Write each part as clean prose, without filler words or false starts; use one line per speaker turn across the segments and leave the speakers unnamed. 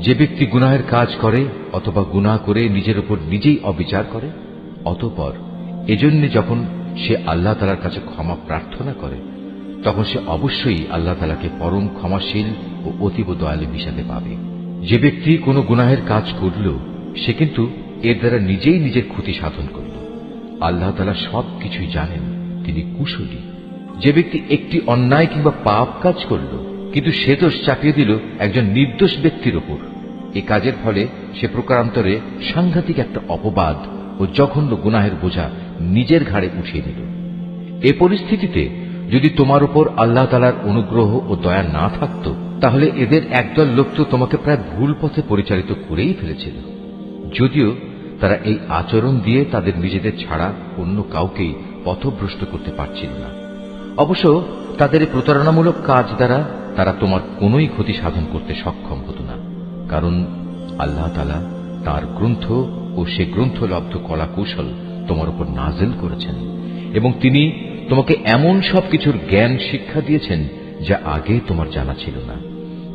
যে ব্যক্তি গুনাহের কাজ করে অথবা গুনাহ করে নিজের উপর নিজেই অবিচার করে, অতঃপর এজন্য যখন সে আল্লাহ তাআলার কাছে ক্ষমা প্রার্থনা করে, তখন সে অবশ্যই আল্লাহ তাআলাকে পরম ক্ষমাশীল ও অতীব দয়ালু হিসাবে পাবে। যে ব্যক্তি কোনো গুনাহের কাজ করল, সে কিন্তু এর দ্বারা নিজেই নিজের ক্ষতি সাধন করল। আল্লাহ তাআলা সবকিছুই জানেন, তিনি কুশলী। যে ব্যক্তি একটি অন্যায় কিংবা পাপ কাজ করল, কিন্তু সে দোষ চাপিয়ে দিল একজন নির্দোষ ব্যক্তির ওপর, এ কাজের ফলে সে প্রকারান্তরে সাংঘাতিক একটা অপবাদ ও জঘন্য গুনাহের বোঝা নিজের ঘাড়ে উঠিয়ে নিল। এ পরিস্থিতিতে যদি তোমার উপর আল্লাহ তাআলার অনুগ্রহ ও দয়া না থাকত, তাহলে এদের একদল লোক তো তোমাকে প্রায় ভুল পথে পরিচালিত করেই ফেলেছিল। যদিও তারা এই আচরণ দিয়ে তাদের নিজেদের ছাড়া অন্য কাউকেই পথভ্রষ্ট করতে পারছিল না। অবশ্য তাদের এই প্রতারণামূলক কাজ দ্বারা তারা তোমার কোনোই ক্ষতি সাধন করতে সক্ষম হতো না, কারণ আল্লাহ তাআলা তাঁর গ্রন্থ ও সে গ্রন্থলব্ধ কলা কৌশল তোমার উপর নাযিল করেছেন, এবং তিনি তোমাকে এমন সবকিছুর জ্ঞান শিক্ষা দিয়েছেন যা আগে তোমার জানা ছিল না।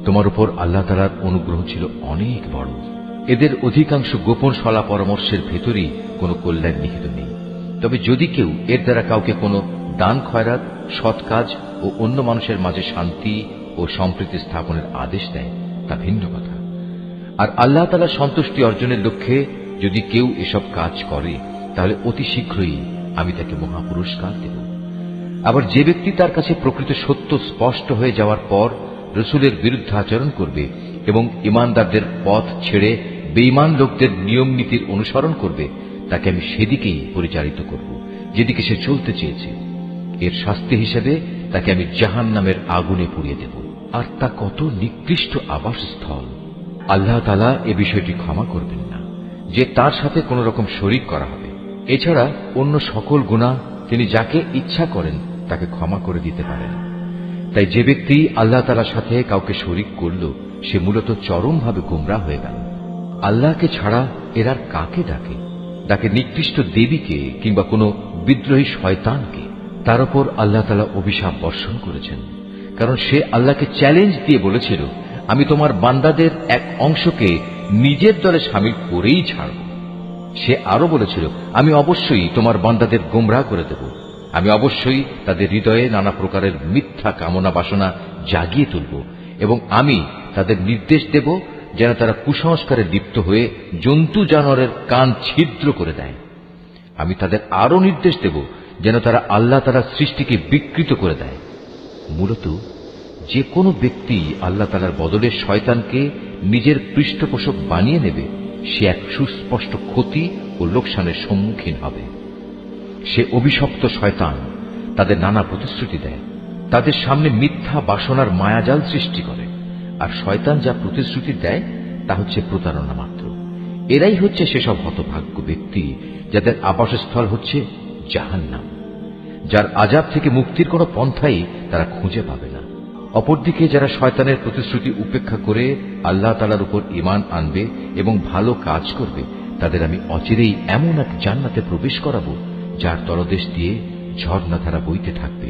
তোমার উপর আল্লাহ তাআলার অনুগ্রহ ছিল অনেক বড়। এদের অধিকাংশ গোপন সলা পরামর্শের ভেতরই কোনো কল্যাণ নিহিত নেই। তবে যদি কেউ এর দ্বারা কাউকে কোনো দান খয়রাত, সৎ কাজ ও অন্য মানুষের মাঝে শান্তি ও সম্প্রীতি স্থাপনের আদেশ দেয়, তা ভিন্ন কথা। আর আল্লাহ তাআলার সন্তুষ্টি অর্জনের লক্ষ্যে যদি কেউ এসব কাজ করে, তাহলে অতি শীঘ্রই আমি তাকে মহাপুরস্কার দেব। আবার যে ব্যক্তি তার কাছে প্রকৃত সত্য স্পষ্ট হয়ে যাওয়ার পর রসুলের বিরুদ্ধে আচরণ করবে এবং ইমানদারদের পথ ছেড়ে বেঈমান লোকদের নিয়ম নীতির অনুসরণ করবে, তাকে আমি সেদিকেই পরিচালিত করব যেদিকে সে চলতে চেয়েছে। এর শাস্তি হিসেবে তাকে আমি জাহান্নামের আগুনে পুড়িয়ে দেব, আর তা কত নিকৃষ্ট আবাসস্থল। আল্লাহ তাআলা এ বিষয়টি ক্ষমা করবেন না যে তার সাথে কোন রকম শরীক করা হবে। এছাড়া অন্য সকল গুনাহ তিনি যাকে ইচ্ছা করেন তাকে ক্ষমা করে দিতে পারেন। তাই যে ব্যক্তি আল্লাহ তাআলার সাথে কাউকে শরীক করল, সে মূলত চরমভাবে গোমরাহ হয়ে গেল। আল্লাহকে ছাড়া এরা কাকে ডাকে? ডাকে নিকৃষ্ট দেবীকে কিংবা কোনো বিদ্রোহী শয়তানকে। তার উপর আল্লাহ তাআলা অভিশাপ বর্ষণ করেছেন, কারণ সে আল্লাহকে চ্যালেঞ্জ দিয়ে বলেছিল, আমি তোমার বান্দাদের এক অংশকে নিজের দলে শামিল করেই ছাড়ব। সে আরো বলেছিল, আমি অবশ্যই তোমার বান্দাদের গোমরাহ করে দেব, আমি অবশ্যই তাদের হৃদয়ে নানা প্রকারের মিথ্যা কামনা বাসনা জাগিয়ে তুলব, এবং আমি তাদের নির্দেশ দেব যেন তারা কুসংস্কারে লিপ্ত হয়ে জন্তু জানোয়ারের কান ছিদ্র করে দেয়। আমি তাদের আরো নির্দেশ দেব যেন তারা আল্লাহ তাআলার সৃষ্টিকে বিকৃত করে দেয়। মূলত যে কোনো ব্যক্তি আল্লাহ তাআলার বদলে শয়তানকে নিজের পৃষ্ঠপোষক বানিয়ে নেবে, সে এক সুস্পষ্ট ক্ষতি ও লোকসানের সম্মুখীন হবে। সে অভিশপ্ত শয়তান তাদের নানা প্রতিশ্রুতি দেয়, তাদের সামনে মিথ্যা বাসনার মায়াজাল সৃষ্টি করে, আর শয়তান যা প্রতিশ্রুতি দেয় তা হচ্ছে প্রতারণা মাত্র। এরাই হচ্ছে সেসব হতভাগ্য ব্যক্তি যাদের আবাসস্থল হচ্ছে জাহান্নাম, যার আযাব থেকে মুক্তির কোনো পন্থাই তারা খুঁজে পাবে না। অপরদিকে যারা শয়তানের প্রতিশ্রুতি উপেক্ষা করে আল্লাহ তাআলার উপর ঈমান আনবে এবং ভালো কাজ করবে, তাদের আমি অচিরেই এমন এক জান্নাতে প্রবেশ করাবো যার তলদেশ দিয়ে ঝর্ণাধারা বইতে থাকবে।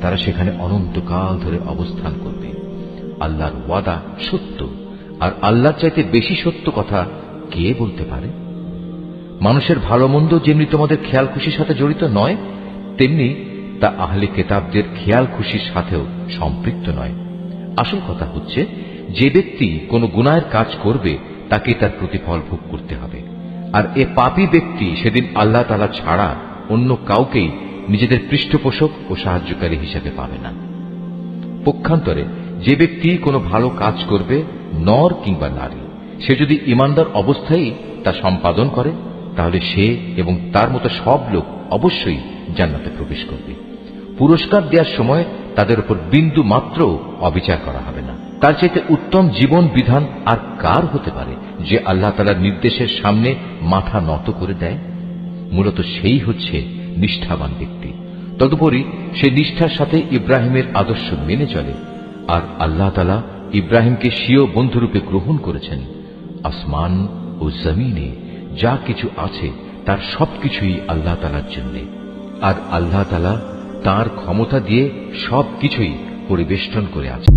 তারা সেখানে অনন্তকাল ধরে অবস্থান করবে। আল্লাহর ওয়াদা সত্য, আর আল্লাহর চাইতে বেশি সত্য কথা কে বলতে পারে? মানুষের ভালো মন্দ যেমনি তোমাদের খেয়াল খুশির সাথে জড়িত নয়, তেমনি তা আহলে কিতাবদের খেয়াল খুশির সাথেও সম্পৃক্ত নয়। আসল কথা হচ্ছে, যে ব্যক্তি কোনো গুনাহের কাজ করবে তাকে তার প্রতিফল ভোগ করতে হবে, আর এ পাপী ব্যক্তি সেদিন আল্লাহ তাআলা ছাড়া অন্য কাউকেই নিজেদের পৃষ্ঠপোষক ও সাহায্যকারী হিসেবে পাবে না। পক্ষান্তরে যে ব্যক্তি কোনো ভালো কাজ করবে, নর কিংবা নারী, সে যদি ঈমানদার অবস্থায় তা সম্পাদন করে, তাহলে সে এবং তার মতো সব লোক অবশ্যই জান্নাতে প্রবেশ করবে। পুরস্কার দেওয়ার সময় তাদের উপর বিন্দু মাত্র অবিচার করা হবে না। তার চাইতে উত্তম জীবন বিধান আর কার হতে পারে যে আল্লাহ তাআলার নির্দেশের সামনে মাথা নত করে দেয়? মূলত সেই হচ্ছে নিষ্ঠাবান ব্যক্তি। তদুপরি সে নিষ্ঠার সাথে ইব্রাহিমের আদর্শ মেনে চলে, আর আল্লাহ তাআলা ইব্রাহিমকে স্বীয় বন্ধুরূপে গ্রহণ করেছেন। আসমান ও জমিনে যা কিছু আছে তার সবকিছুই আল্লাহ তাআলার জন্য, আর আল্লাহ তাআলা তাঁর ক্ষমতা দিয়ে সবকিছুই পরিবেষ্টন করে আছে।